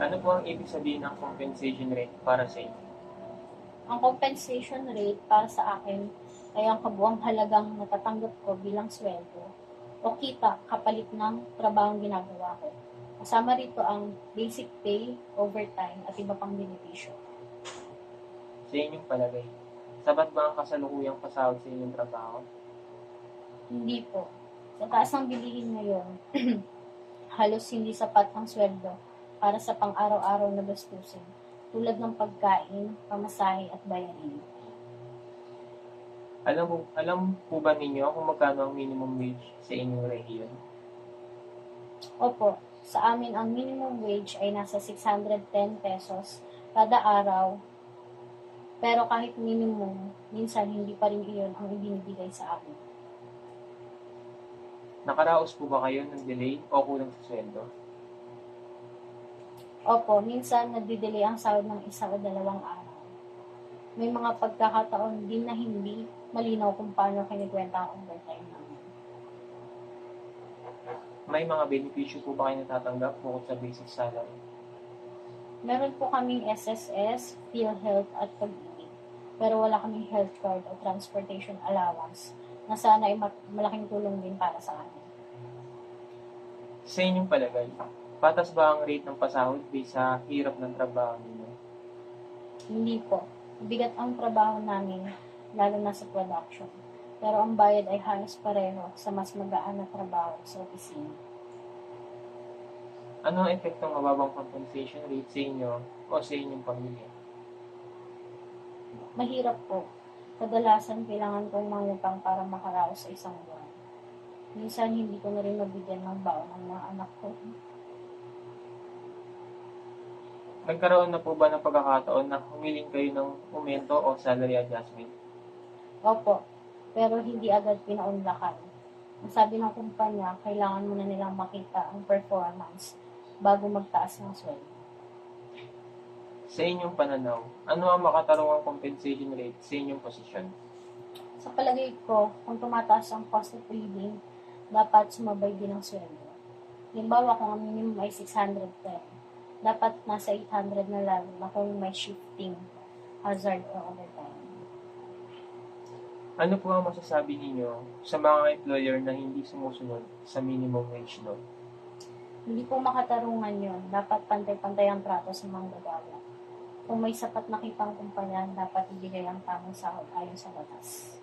Ano po ang ibig sabihin ng compensation rate para sa inyo? Ang compensation rate para sa akin ay ang kabuuang halagang natatanggap ko bilang sweldo o kita kapalit ng trabahong ginagawa ko. Kasama rito ang basic pay, overtime at iba pang benepisyo. Sa inyong palagay, sapat ba ang kasalukuyang pasahod sa inyong trabaho? Hindi po. Sa taas ng bilihin ngayon, halos hindi sapat ang sweldo para sa pang-araw-araw na gastusin tulad ng pagkain, pamasahe at bayarin. Alam po ba ninyo kung magkano ang minimum wage sa inyong rehiyon? Opo, sa amin ang minimum wage ay nasa 610 pesos kada araw. Pero kahit minimum, minsan hindi pa rin iyon ang ibinibigay sa amin. Nakaraos po ba kayo ng delay o kulang sa sweldo? Opo, minsan nagdi-delay ang sahod ng isa o dalawang araw. May mga pagkakataon din na hindi malinaw kung paano kinikwenta ang overtime namin. May mga benepisyo po ba kayo natatanggap bukod sa basic salary? Meron po kaming SSS, PhilHealth at Pag-ibig. Pero wala kaming health card o transportation allowance na sana ay malaking tulong din para sa amin. Sa inyong palagay, patas ba ang rate ng pasahod based sa hirap ng trabaho ninyo? Hindi po. Bigat ang trabaho namin, lalo na sa production. Pero ang bayad ay halos pareho sa mas magaan na trabaho sa opisina. Ano ang epekto ng mababang compensation rate sa inyo o sa inyong pamilya? Mahirap po. Kadalasan kailangan kong mangutang para makaraos sa isang buwan. Minsan hindi ko na rin mabigyan ng baon ng mga anak ko. Nagkaroon na po ba ng pagkakataon na humiling kayo ng aumento o salary adjustment? Opo, pero hindi agad pinaunlakan. Ang sabi ng kumpanya, kailangan muna nilang makita ang performance bago magtaas ng sweldo. Sa inyong pananaw, ano ang makatarungang compensation rate sa inyong posisyon? Sa palagay ko, kung tumataas ang cost of living, dapat sumabay din ang sweldo. Halimbawa, kung ang minimum ay 610, dapat nasa 800 na lalo na kung may shifting, hazard, o overtime. Ano po ang masasabi ninyo sa mga employer na hindi sumusunod sa minimum wage law? Hindi po makatarungan yon. Dapat pantay-pantay ang trato sa manggagawa. Kung may sapat na kitang kumpanya, dapat ibigay ang tamang sahod ayon sa batas.